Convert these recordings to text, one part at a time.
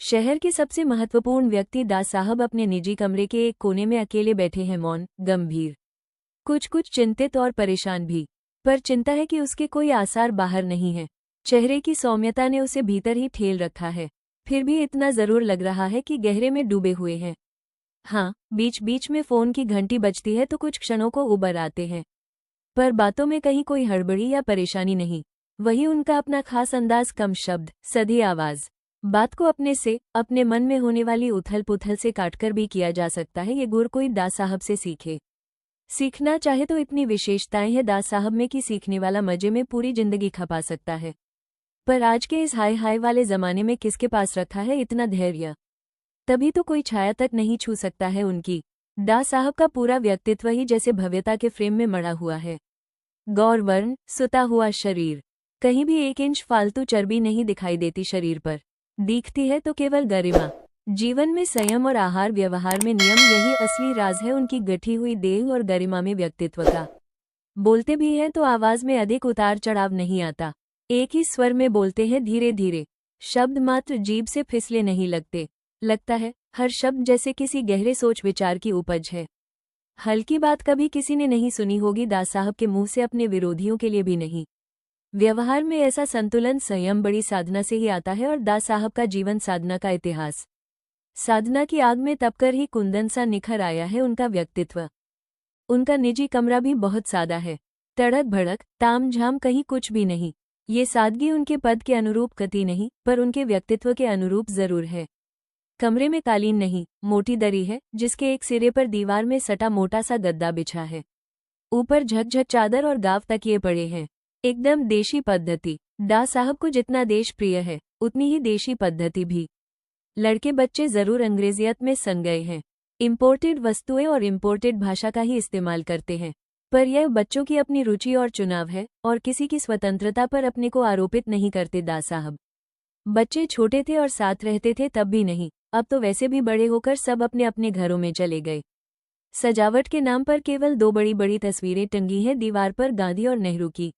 शहर के सबसे महत्वपूर्ण व्यक्ति दास साहब अपने निजी कमरे के एक कोने में अकेले बैठे हैं, मौन, गंभीर, कुछ कुछ चिंतित और परेशान भी। पर चिंता है कि उसके कोई आसार बाहर नहीं है। चेहरे की सौम्यता ने उसे भीतर ही ठेल रखा है। फिर भी इतना जरूर लग रहा है कि गहरे में डूबे हुए हैं। हाँ, बीच बीच में फोन की घंटी बजती है तो कुछ क्षणों को उबर आते हैं, पर बातों में कहीं कोई हड़बड़ी या परेशानी नहीं। वही उनका अपना खास अंदाज, कम शब्द, सधी आवाज। बात को अपने से, अपने मन में होने वाली उथल पुथल से काटकर भी किया जा सकता है। ये गुर कोई दास साहब से सीखे। सीखना चाहे तो इतनी विशेषताएं हैं दास साहब में कि सीखने वाला मजे में पूरी जिंदगी खपा सकता है। पर आज के इस हाय हाय वाले जमाने में किसके पास रखा है इतना धैर्य? तभी तो कोई छाया तक नहीं छू सकता है उनकी। दास साहब का पूरा व्यक्तित्व ही जैसे भव्यता के फ्रेम में मड़ा हुआ है। गौर वर्ण, सुता हुआ शरीर, कहीं भी 1 इंच फालतू चर्बी नहीं दिखाई देती शरीर पर। दिखती है तो केवल गरिमा। जीवन में संयम और आहार व्यवहार में नियम, यही असली राज है उनकी गठी हुई देह और गरिमा में व्यक्तित्व का। बोलते भी हैं तो आवाज में अधिक उतार चढ़ाव नहीं आता। एक ही स्वर में बोलते हैं, धीरे धीरे। शब्द मात्र जीभ से फिसले नहीं लगते। लगता है हर शब्द जैसे किसी गहरे सोच विचार की उपज है। हल्की बात कभी किसी ने नहीं सुनी होगी दास साहब के मुंह से, अपने विरोधियों के लिए भी नहीं। व्यवहार में ऐसा संतुलन, संयम बड़ी साधना से ही आता है। और दास साहब का जीवन साधना का इतिहास। साधना की आग में तपकर ही कुंदन सा निखर आया है उनका व्यक्तित्व। उनका निजी कमरा भी बहुत सादा है। तड़क भड़क, ताम झाम कहीं कुछ भी नहीं। ये सादगी उनके पद के अनुरूप कतई नहीं, पर उनके व्यक्तित्व के अनुरूप जरूर है। कमरे में कालीन नहीं, मोटी दरी है, जिसके एक सिरे पर दीवार में सटा मोटा सा गद्दा बिछा है। ऊपर झकझक चादर और गाव तकिए पड़े हैं। एकदम देशी पद्धति। दास साहब को जितना देश प्रिय है, उतनी ही देशी पद्धति भी। लड़के बच्चे जरूर अंग्रेजियत में सन गए हैं। इम्पोर्टेड वस्तुएं और इम्पोर्टेड भाषा का ही इस्तेमाल करते हैं। पर यह बच्चों की अपनी रुचि और चुनाव है, और किसी की स्वतंत्रता पर अपने को आरोपित नहीं करते दास साहब। बच्चे छोटे थे और साथ रहते थे तब भी नहीं। अब तो वैसे भी बड़े होकर सब अपने अपने घरों में चले गए। सजावट के नाम पर केवल 2 बड़ी बड़ी तस्वीरें टंगी हैं दीवार पर, गांधी और नेहरू की।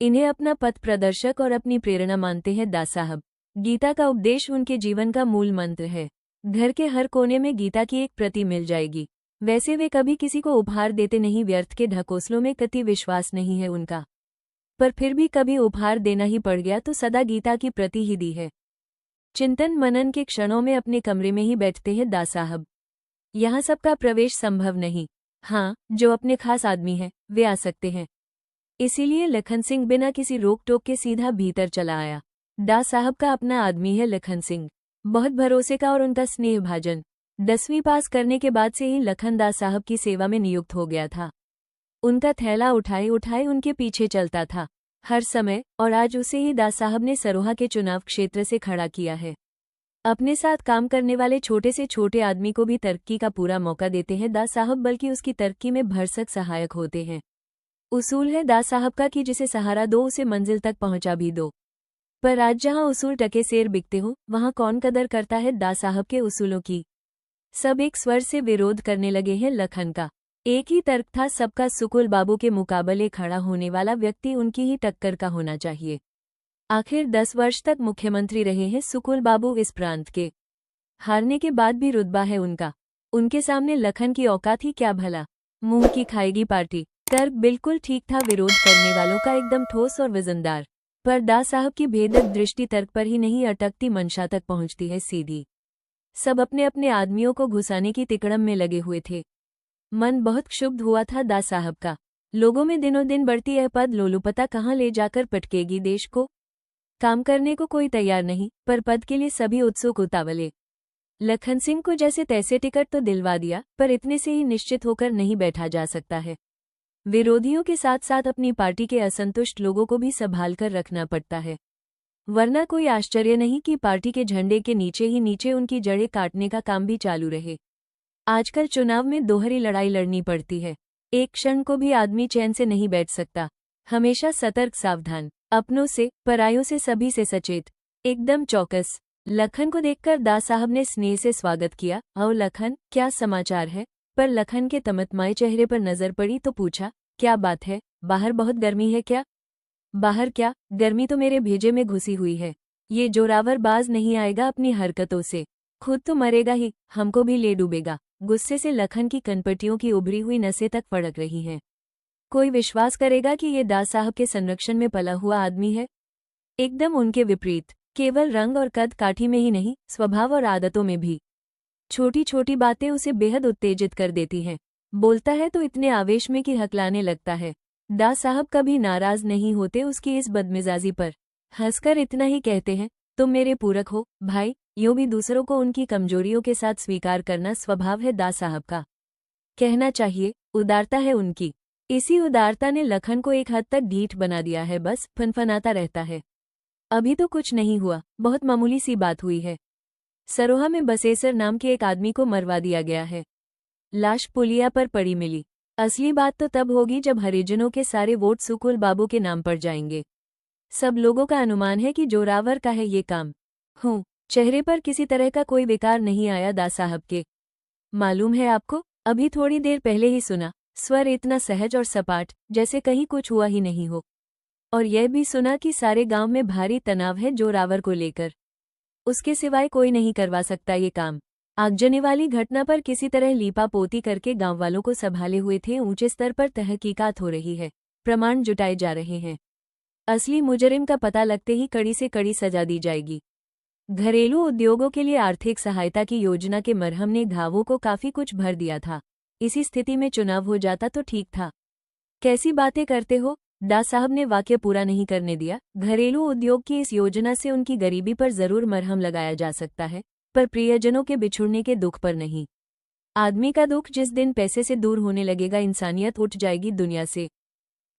इन्हें अपना पथ प्रदर्शक और अपनी प्रेरणा मानते हैं दास साहब। गीता का उपदेश उनके जीवन का मूल मंत्र है। घर के हर कोने में गीता की एक प्रति मिल जाएगी। वैसे वे कभी किसी को उपहार देते नहीं, व्यर्थ के ढकोसलों में कति विश्वास नहीं है उनका। पर फिर भी कभी उपहार देना ही पड़ गया तो सदा गीता की प्रति ही दी है। चिंतन मनन के क्षणों में अपने कमरे में ही बैठते हैं दास साहब। यहाँ सबका प्रवेश संभव नहीं। हाँ, जो अपने खास आदमी हैं, वे आ सकते हैं। इसीलिए लखन सिंह बिना किसी रोक टोक के सीधा भीतर चला आया। दास साहब का अपना आदमी है लखन सिंह, बहुत भरोसे का और उनका स्नेह भाजन। 10वीं पास करने के बाद से ही लखन दास साहब की सेवा में नियुक्त हो गया था। उनका थैला उठाए उठाए उनके पीछे चलता था हर समय, और आज उसे ही दास साहब ने सरोहा के चुनाव क्षेत्र से खड़ा किया है। अपने साथ काम करने वाले छोटे से छोटे आदमी को भी तरक्की का पूरा मौका देते हैं दास साहब, बल्कि उसकी तरक्की में भरसक सहायक होते हैं। उसूल है दास साहब का कि जिसे सहारा दो उसे मंजिल तक पहुंचा भी दो। पर आज जहां उसूल टके सेर बिकते हो, वहां कौन कदर करता है दास साहब के उसूलों की? सब एक स्वर से विरोध करने लगे हैं लखन का। एक ही तर्क था सबका, सुकुल बाबू के मुकाबले खड़ा होने वाला व्यक्ति उनकी ही टक्कर का होना चाहिए। आखिर 10 वर्ष तक मुख्यमंत्री रहे हैं सुकुल बाबू इस प्रांत के। हारने के बाद भी रुतबा है उनका। उनके सामने लखन की औकात ही क्या भला? मुंह की खाएगी पार्टी। तर्क बिल्कुल ठीक था विरोध करने वालों का, एकदम ठोस और वजनदार। पर दास साहब की भेदक दृष्टि तर्क पर ही नहीं अटकती, मंशा तक पहुंचती है सीधी। सब अपने अपने आदमियों को घुसाने की तिकड़म में लगे हुए थे। मन बहुत क्षुब्ध हुआ था दास साहब का। लोगों में दिनों दिन बढ़ती यह पद लोलुपता कहाँ ले जाकर पटकेगी देश को? काम करने को कोई तैयार नहीं, पर पद के लिए सभी उत्सुक उतावले। लखन सिंह को जैसे तैसे टिकट तो दिलवा दिया, पर इतने से ही निश्चित होकर नहीं बैठा जा सकता है। विरोधियों के साथ साथ अपनी पार्टी के असंतुष्ट लोगों को भी संभाल कर रखना पड़ता है। वरना कोई आश्चर्य नहीं कि पार्टी के झंडे के नीचे ही नीचे उनकी जड़ें काटने का काम भी चालू रहे। आजकल चुनाव में दोहरी लड़ाई लड़नी पड़ती है। एक क्षण को भी आदमी चैन से नहीं बैठ सकता। हमेशा सतर्क, सावधान, अपनों से, परायों से, सभी से सचेत, एकदम चौकस। लखन को देखकर दास साहब ने स्नेह से स्वागत किया। आओ लखन, क्या समाचार है? पर लखन के तमतमाए चेहरे पर नजर पड़ी तो पूछा, क्या बात है? बाहर बहुत गर्मी है क्या? बाहर क्या, गर्मी तो मेरे भेजे में घुसी हुई है। ये जोरावर बाज नहीं आएगा अपनी हरकतों से, खुद तो मरेगा ही, हमको भी ले डूबेगा। गुस्से से लखन की कनपटियों की उभरी हुई नसें तक फड़क रही हैं। कोई विश्वास करेगा कि ये दास साहब के संरक्षण में पला हुआ आदमी है? एकदम उनके विपरीत, केवल रंग और कद काठी में ही नहीं, स्वभाव और आदतों में भी। छोटी छोटी बातें उसे बेहद उत्तेजित कर देती हैं। बोलता है तो इतने आवेश में कि हकलाने लगता है। दास साहब कभी नाराज नहीं होते उसकी इस बदमिजाजी पर। हंसकर इतना ही कहते हैं, तुम मेरे पूरक हो भाई। यूं भी दूसरों को उनकी कमजोरियों के साथ स्वीकार करना स्वभाव है दास साहब का। कहना चाहिए, उदारता है उनकी। इसी उदारता ने लखन को एक हद तक ढीठ बना दिया है, बस फनफनाता रहता है। अभी तो कुछ नहीं हुआ, बहुत मामूली सी बात हुई है। सरोहा में बसेसर नाम के एक आदमी को मरवा दिया गया है। लाश पुलिया पर पड़ी मिली। असली बात तो तब होगी जब हरिजनों के सारे वोट सुकुल बाबू के नाम पर जाएंगे। सब लोगों का अनुमान है कि जोरावर का है ये काम। चेहरे पर किसी तरह का कोई विकार नहीं आया दास साहब के। मालूम है आपको, अभी थोड़ी देर पहले ही सुना, स्वर इतना सहज और सपाट, जैसे कहीं कुछ हुआ ही नहीं हो। और यह भी सुना कि सारे गांव में भारी तनाव है जोरावर को लेकर। उसके सिवाय कोई नहीं करवा सकता ये काम। आगजनी वाली घटना पर किसी तरह लीपापोती करके गांव वालों को संभाले हुए थे। ऊंचे स्तर पर तहकीकात हो रही है, प्रमाण जुटाए जा रहे हैं। असली मुजरिम का पता लगते ही कड़ी से कड़ी सजा दी जाएगी। घरेलू उद्योगों के लिए आर्थिक सहायता की योजना के मरहम ने घावों को काफी कुछ भर दिया था। इसी स्थिति में चुनाव हो जाता तो ठीक था। कैसी बातें करते हो? दास साहब ने वाक्य पूरा नहीं करने दिया। घरेलू उद्योग की इस योजना से उनकी गरीबी पर जरूर मरहम लगाया जा सकता है, पर प्रियजनों के बिछुड़ने के दुख पर नहीं। आदमी का दुख जिस दिन पैसे से दूर होने लगेगा, इंसानियत उठ जाएगी दुनिया से।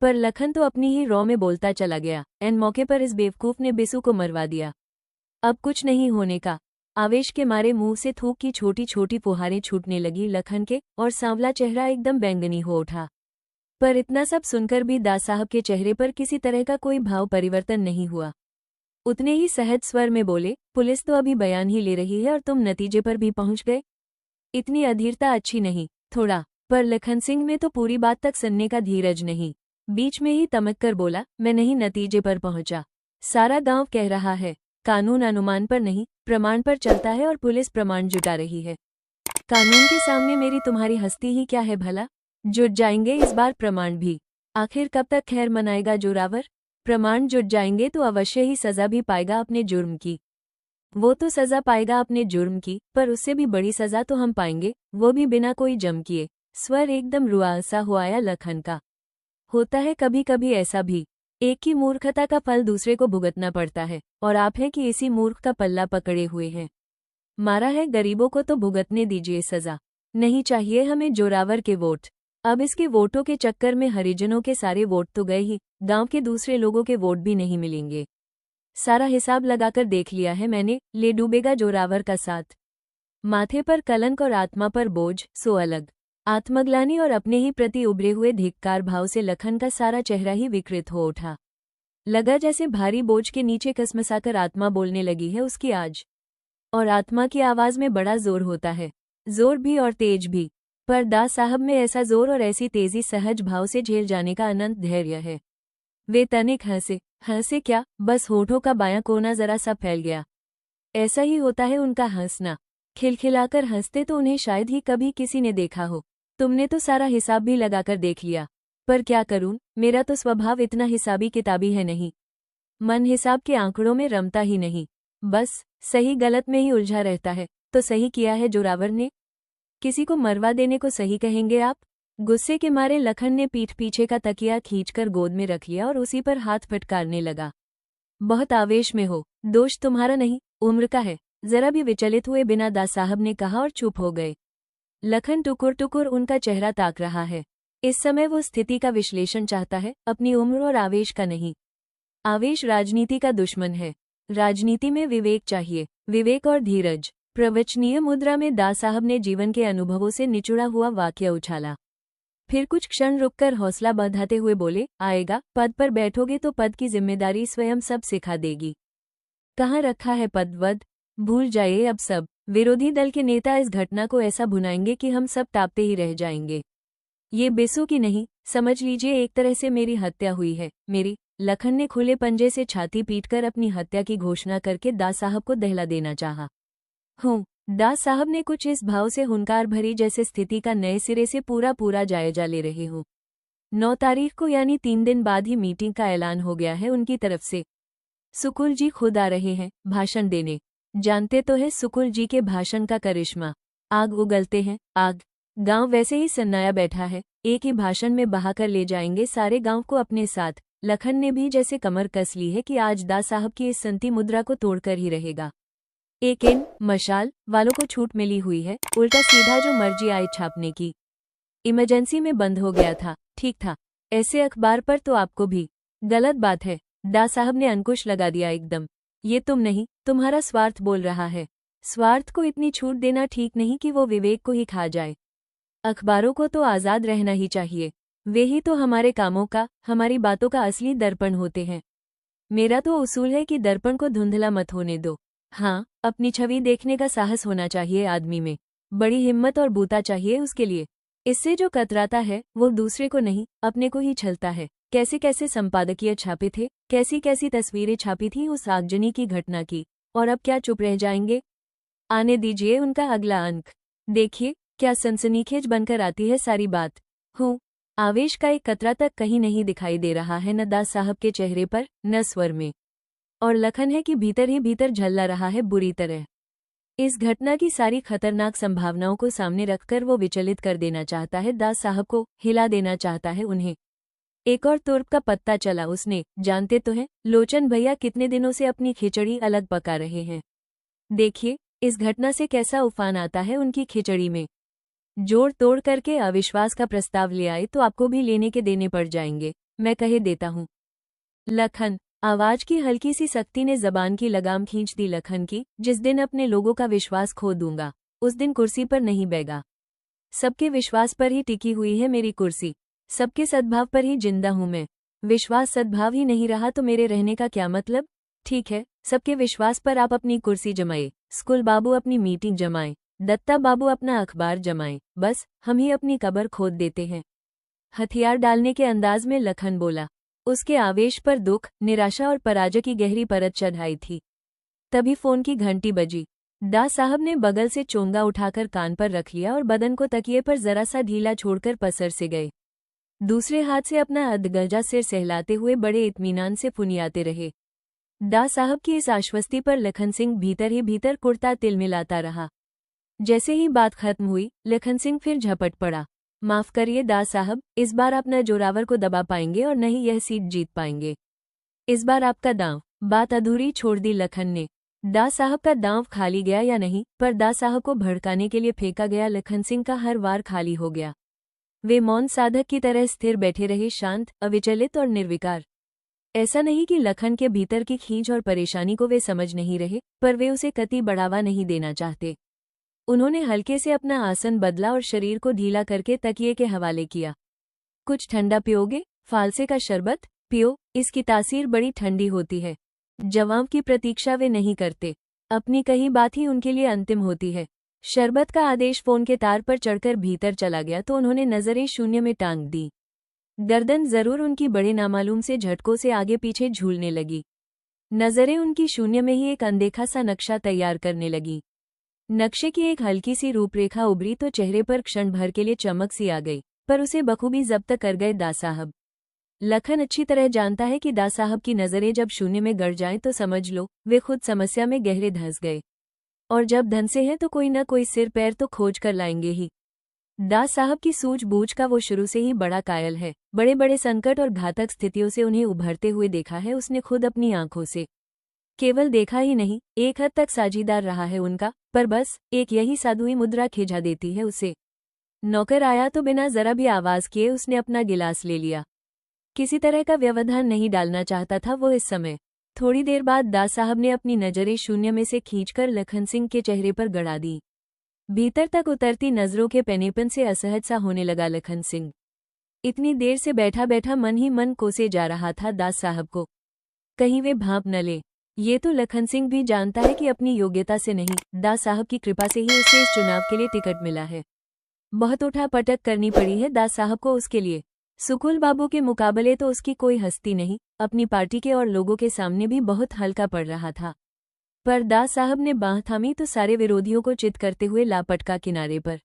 पर लखन तो अपनी ही रौ में बोलता चला गया। एन मौके पर इस बेवकूफ ने बिसू को मरवा दिया। अब कुछ नहीं होने का। आवेश के मारे मुंह से थूक की छोटी छोटी फुहारें छूटने लगी लखन के, और सांवला चेहरा एकदम बैंगनी हो उठा। पर इतना सब सुनकर भी दास साहब के चेहरे पर किसी तरह का कोई भाव परिवर्तन नहीं हुआ। उतने ही सहज स्वर में बोले, पुलिस तो अभी बयान ही ले रही है और तुम नतीजे पर भी पहुंच गए। इतनी अधीरता अच्छी नहीं, थोड़ा। पर लखन सिंह में तो पूरी बात तक सुनने का धीरज नहीं। बीच में ही तमक कर बोला, मैं नहीं नतीजे पर पहुंचा। सारा गांव कह रहा है। कानून अनुमान पर नहीं, प्रमाण पर चलता है, और पुलिस प्रमाण जुटा रही है। कानून के सामने मेरी तुम्हारी हस्ती ही क्या है भला? जुट जाएंगे इस बार प्रमाण भी। आखिर कब तक खैर मनाएगा जोरावर? प्रमाण जुट जाएंगे तो अवश्य ही सजा भी पाएगा अपने जुर्म की। वो तो सजा पाएगा अपने जुर्म की, पर उससे भी बड़ी सजा तो हम पाएंगे, वो भी बिना कोई जम किए। स्वर एकदम रुआसा हो आया लखन का। होता है कभी कभी ऐसा भी। एक की मूर्खता का फल दूसरे को भुगतना पड़ता है, और आप हैं कि इसी मूर्ख का पल्ला पकड़े हुए हैं। मारा है गरीबों को तो भुगतने दीजिए सजा। नहीं चाहिए हमें जोरावर के वोट। अब इसके वोटों के चक्कर में हरिजनों के सारे वोट तो गए ही, गांव के दूसरे लोगों के वोट भी नहीं मिलेंगे। सारा हिसाब लगाकर देख लिया है मैंने, ले डूबेगा जोरावर का साथ। माथे पर कलंक और आत्मा पर बोझ, सो अलग। आत्मग्लानि और अपने ही प्रति उभरे हुए धिक्कार भाव से लखन का सारा चेहरा ही विकृत हो उठा। लगा जैसे भारी बोझ के नीचे कसमसाकर आत्मा बोलने लगी है उसकी आज। और आत्मा की आवाज में बड़ा जोर होता है, जोर भी और तेज भी। पर दास साहब में ऐसा जोर और ऐसी तेजी सहज भाव से झेल जाने का अनंत धैर्य है। वे तनिक हंसे क्या, बस होठों का बायां कोना जरा सा फैल गया। ऐसा ही होता है उनका हंसना। खिलखिलाकर हंसते तो उन्हें शायद ही कभी किसी ने देखा हो। तुमने तो सारा हिसाब भी लगाकर देख लिया। पर क्या करूं, मेरा तो स्वभाव इतना हिसाबी किताबी है नहीं। मन हिसाब के आंकड़ों में रमता ही नहीं, बस सही गलत में ही उलझा रहता है। तो सही किया है जोरावर ने। किसी को मरवा देने को सही कहेंगे आप? गुस्से के मारे लखन ने पीठ पीछे का तकिया खींचकर गोद में रख लिया और उसी पर हाथ फटकारने लगा। बहुत आवेश में हो, दोष तुम्हारा नहीं, उम्र का है, जरा भी विचलित हुए बिना दास साहब ने कहा और चुप हो गए। लखन टुकुर टुकुर उनका चेहरा ताक रहा है। इस समय वो स्थिति का विश्लेषण चाहता है, अपनी उम्र और आवेश का नहीं। आवेश राजनीति का दुश्मन है। राजनीति में विवेक चाहिए, विवेक और धीरज। प्रवचनीय मुद्रा में दास साहब ने जीवन के अनुभवों से निचुड़ा हुआ वाक्य उछाला। फिर कुछ क्षण रुककर हौसला बंधाते हुए बोले, आएगा, पद पर बैठोगे तो पद की जिम्मेदारी स्वयं सब सिखा देगी। कहाँ रखा है पद वद, भूल जाइए अब सब। विरोधी दल के नेता इस घटना को ऐसा भुनाएंगे कि हम सब टापते ही रह जाएंगे। ये बेसों की नहीं, समझ लीजिए एक तरह से मेरी हत्या हुई है। मेरी लखन ने खुले पंजे से छाती पीटकर अपनी हत्या की घोषणा करके दास साहब को दहला देना चाहा। दास साहब ने कुछ इस भाव से हुंकार भरी जैसे स्थिति का नए सिरे से पूरा जायजा ले रहे हो। 9 तारीख को यानी 3 दिन बाद ही मीटिंग का ऐलान हो गया है उनकी तरफ से। सुकुल जी खुद आ रहे हैं भाषण देने। जानते तो है सुकुल जी के भाषण का करिश्मा। आग उगलते हैं आग। गांव वैसे ही सन्नाया बैठा है, एक ही भाषण में बहाकर ले जाएंगे सारे गांव को अपने साथ। लखन ने भी जैसे कमर कस ली है कि आज दास साहब की इस संती मुद्रा को तोड़कर ही रहेगा। एक इन मशाल वालों को छूट मिली हुई है, उल्टा सीधा जो मर्जी आए छापने की। इमरजेंसी में बंद हो गया था, ठीक था। ऐसे अखबार पर तो आपको भी। गलत बात है, दास साहब ने अंकुश लगा दिया एकदम। ये तुम नहीं, तुम्हारा स्वार्थ बोल रहा है। स्वार्थ को इतनी छूट देना ठीक नहीं कि वो विवेक को ही खा जाए। अखबारों को तो आज़ाद रहना ही चाहिए। वे ही तो हमारे कामों का, हमारी बातों का असली दर्पण होते हैं। मेरा तो उसूल है कि दर्पण को धुंधला मत होने दो। हाँ, अपनी छवि देखने का साहस होना चाहिए आदमी में। बड़ी हिम्मत और बूता चाहिए उसके लिए। इससे जो कतराता है वो दूसरे को नहीं, अपने को ही छलता है। कैसे कैसे संपादकीय छापे थे, कैसी कैसी तस्वीरें छापी थी उस आगजनी की घटना की, और अब क्या चुप रह जाएंगे? आने दीजिए उनका अगला अंक। देखिए क्या सनसनीखेज बनकर आती है सारी बात। आवेश का एक कतरा तक कहीं नहीं दिखाई दे रहा है, न दास साहब के चेहरे पर, न स्वर में। और लखन है कि भीतर ही भीतर झल्ला रहा है बुरी तरह। इस घटना की सारी खतरनाक संभावनाओं को सामने रखकर वो विचलित कर देना चाहता है दास साहब को, हिला देना चाहता है उन्हें। एक और तुर्क का पत्ता चला उसने। जानते तो हैं लोचन भैया कितने दिनों से अपनी खिचड़ी अलग पका रहे हैं। देखिए इस घटना से कैसा उफान आता है उनकी खिचड़ी में। जोड़ तोड़ करके अविश्वास का प्रस्ताव ले आए तो आपको भी लेने के देने पड़ जाएंगे, मैं कहे देता हूँ। लखन, आवाज की हल्की सी सख्ती ने जबान की लगाम खींच दी लखन की। जिस दिन अपने लोगों का विश्वास खो दूंगा उस दिन कुर्सी पर नहीं बैगा। सबके विश्वास पर ही टिकी हुई है मेरी कुर्सी, सबके सद्भाव पर ही जिंदा हूं मैं। विश्वास सद्भाव ही नहीं रहा तो मेरे रहने का क्या मतलब? ठीक है, सबके विश्वास पर आप अपनी कुर्सी जमाए, स्कूल बाबू अपनी मीटिंग जमाए, दत्ता बाबू अपना अखबार जमाए, बस हम ही अपनी कब्र खोद देते हैं। हथियार डालने के अंदाज में लखन बोला। उसके आवेश पर दुख, निराशा और पराजय की गहरी परत चढ़ाई थी। तभी फोन की घंटी बजी। दास साहब ने बगल से चोंगा उठाकर कान पर रख लिया और बदन को तकिए पर जरा सा ढीला छोड़कर पसर से गए। दूसरे हाथ से अपना अधगजा सिर सहलाते हुए बड़े इत्मीनान से फुनियाते रहे। दास साहब की इस आश्वस्ति पर लखन सिंह भीतर ही भीतर कुर्ता तिलमिलाता रहा। जैसे ही बात खत्म हुई लखन सिंह फिर झपट पड़ा। माफ करिए दास साहब, इस बार आप न जोरावर को दबा पाएंगे और न ही यह सीट जीत पाएंगे। इस बार आपका दांव। बात अधूरी छोड़ दी लखन ने। दास साहब का दांव खाली गया या नहीं, पर दास साहब को भड़काने के लिए फेंका गया लखन सिंह का हर वार खाली हो गया। वे मौन साधक की तरह स्थिर बैठे रहे, शांत, अविचलित और निर्विकार। ऐसा नहीं कि लखन के भीतर की खींच और परेशानी को वे समझ नहीं रहे, पर वे उसे कतई बढ़ावा नहीं देना चाहते। उन्होंने हल्के से अपना आसन बदला और शरीर को ढीला करके तकिए के हवाले किया। कुछ ठंडा पियोगे? फालसे का शरबत पियो, इसकी तासीर बड़ी ठंडी होती है। जवाब की प्रतीक्षा वे नहीं करते, अपनी कही बात ही उनके लिए अंतिम होती है। शरबत का आदेश फोन के तार पर चढ़कर भीतर चला गया तो उन्होंने नजरें शून्य में टांग दी। गर्दन जरूर उनकी बड़े नामालूम से झटकों से आगे पीछे झूलने लगी। नजरें उनकी शून्य में ही एक अनदेखा सा नक्शा तैयार करने लगी। नक्शे की एक हल्की सी रूपरेखा उभरी तो चेहरे पर क्षण भर के लिए चमक सी आ गई, पर उसे बखूबी जब्त कर गए दास साहब। लखन अच्छी तरह जानता है कि दास साहब की नजरें जब शून्य में गड़ जाएं तो समझ लो वे खुद समस्या में गहरे धंस गए, और जब धंसे हैं तो कोई न कोई सिर पैर तो खोज कर लाएंगे ही। दास साहब की सूझबूझ का वो शुरू से ही बड़ा कायल है। बड़े बड़े संकट और घातक स्थितियों से उन्हें उभरते हुए देखा है उसने खुद अपनी आंखों से। केवल देखा ही नहीं, एक हद तक साझीदार रहा है उनका, पर बस एक यही साधुई मुद्रा खिंचा देती है उसे। नौकर आया तो बिना जरा भी आवाज किए उसने अपना गिलास ले लिया। किसी तरह का व्यवधान नहीं डालना चाहता था वो इस समय। थोड़ी देर बाद दास साहब ने अपनी नजरें शून्य में से खींचकर लखन सिंह के चेहरे पर गड़ा दी। भीतर तक उतरती नजरों के पैनेपन से असहज सा होने लगा लखन सिंह। इतनी देर से बैठा बैठा मन ही मन कोसे जा रहा था दास साहब को, कहीं वे भांप न ले। ये तो लखन सिंह भी जानता है कि अपनी योग्यता से नहीं, दास साहब की कृपा से ही उसे इस चुनाव के लिए टिकट मिला है। बहुत उठा पटक करनी पड़ी है दास साहब को उसके लिए। सुकुल बाबू के मुकाबले तो उसकी कोई हस्ती नहीं, अपनी पार्टी के और लोगों के सामने भी बहुत हल्का पड़ रहा था। पर दास साहब ने बांह थामी तो सारे विरोधियों को चित करते हुए लापटका किनारे पर।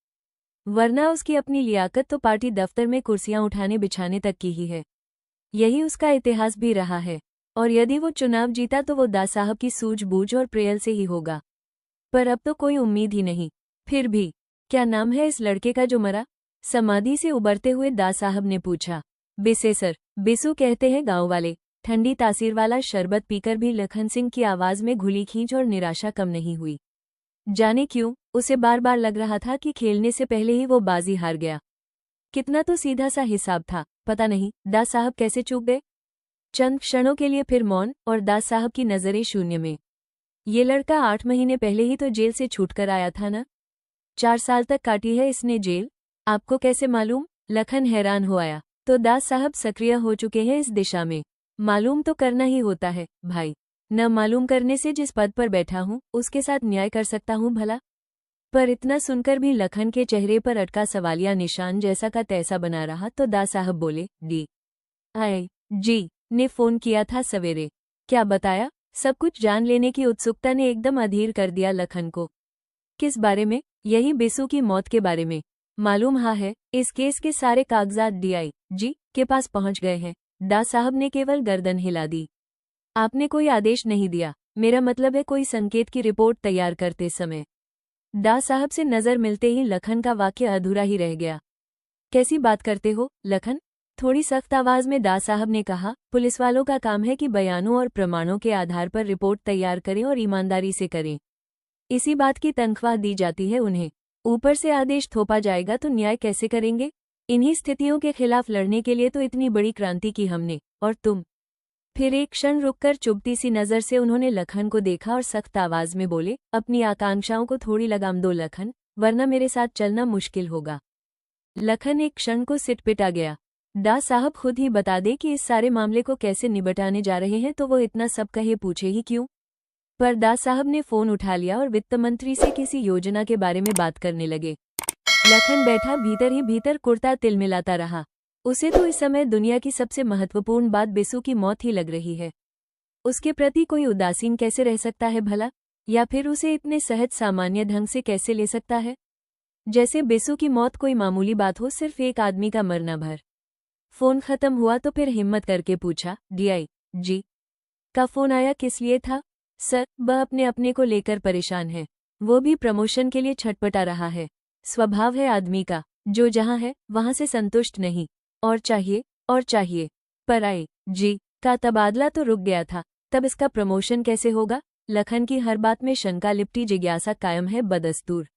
वरना उसकी अपनी लियाकत तो पार्टी दफ्तर में कुर्सियां उठाने बिछाने तक की ही है। यही उसका इतिहास भी रहा है, और यदि वो चुनाव जीता तो वो दास साहब की सूझबूझ और प्रेयल से ही होगा। पर अब तो कोई उम्मीद ही नहीं। फिर भी क्या नाम है इस लड़के का जो मरा? समाधि से उबरते हुए दास साहब ने पूछा। बिसे सर, बिसु कहते हैं गांव वाले। ठंडी तासीर वाला शरबत पीकर भी लखन सिंह की आवाज में घुली खींच और निराशा कम नहीं हुई। जाने क्यों उसे बार बार लग रहा था कि खेलने से पहले ही वो बाजी हार गया। कितना तो सीधा सा हिसाब था, पता नहीं दास साहब कैसे चूक गए। चंद क्षणों के लिए फिर मौन और दास साहब की नजरें शून्य में। ये लड़का 8 महीने पहले ही तो जेल से छूटकर आया था ना। 4 साल तक काटी है इसने जेल। आपको कैसे मालूम? लखन हैरान हो आया। तो दास साहब सक्रिय हो चुके हैं इस दिशा में। मालूम तो करना ही होता है भाई। न मालूम करने से जिस पद पर बैठा हूँ उसके साथ न्याय कर सकता हूँ भला। पर इतना सुनकर भी लखन के चेहरे पर अटका सवालिया निशान जैसा का तैसा बना रहा तो दास साहब बोले, जी ने फोन किया था सवेरे। क्या बताया? सब कुछ जान लेने की उत्सुकता ने एकदम अधीर कर दिया लखन को। किस बारे में? यही बिसु की मौत के बारे में। मालूम है इस केस के सारे कागजात DI के पास पहुंच गए हैं। दास साहब ने केवल गर्दन हिला दी। आपने कोई आदेश नहीं दिया? मेरा मतलब है कोई संकेत की रिपोर्ट तैयार करते समय। दास साहब से नजर मिलते ही लखन का वाक्य अधूरा ही रह गया। कैसी बात करते हो लखन? थोड़ी सख्त आवाज में दास साहब ने कहा। पुलिस वालों का काम है कि बयानों और प्रमाणों के आधार पर रिपोर्ट तैयार करें और ईमानदारी से करें। इसी बात की तनख्वाह दी जाती है उन्हें। ऊपर से आदेश थोपा जाएगा तो न्याय कैसे करेंगे? इन्हीं स्थितियों के खिलाफ लड़ने के लिए तो इतनी बड़ी क्रांति की हमने, और तुम। फिर एक क्षण रुककर चुभती सी नजर से उन्होंने लखन को देखा और सख्त आवाज में बोले, अपनी आकांक्षाओं को थोड़ी लगाम दो लखन, वरना मेरे साथ चलना मुश्किल होगा। लखन एक क्षण को सिटपिटा गया। दास साहब खुद ही बता दे कि इस सारे मामले को कैसे निपटाने जा रहे हैं तो वो इतना सब कहे पूछे ही क्यों। पर दास साहब ने फोन उठा लिया और वित्त मंत्री से किसी योजना के बारे में बात करने लगे। लखन बैठा भीतर ही भीतर कुर्ता तिलमिलाता रहा। उसे तो इस समय दुनिया की सबसे महत्वपूर्ण बात बिसु की मौत ही लग रही है। उसके प्रति कोई उदासीन कैसे रह सकता है भला? या फिर उसे इतने सहज सामान्य ढंग से कैसे ले सकता है, जैसे बिसु की मौत कोई मामूली बात हो, सिर्फ एक आदमी का मरना भर। फोन खत्म हुआ तो फिर हिम्मत करके पूछा, DI का फोन आया किस लिए था? सर, वह अपने अपने को लेकर परेशान है। वो भी प्रमोशन के लिए छटपटा रहा है। स्वभाव है आदमी का, जो जहां है वहां से संतुष्ट नहीं, और चाहिए। पर DI का तबादला तो रुक गया था, तब इसका प्रमोशन कैसे होगा? लखन की हर बात में शंका लिपटी जिज्ञासा कायम है बदस्तूर।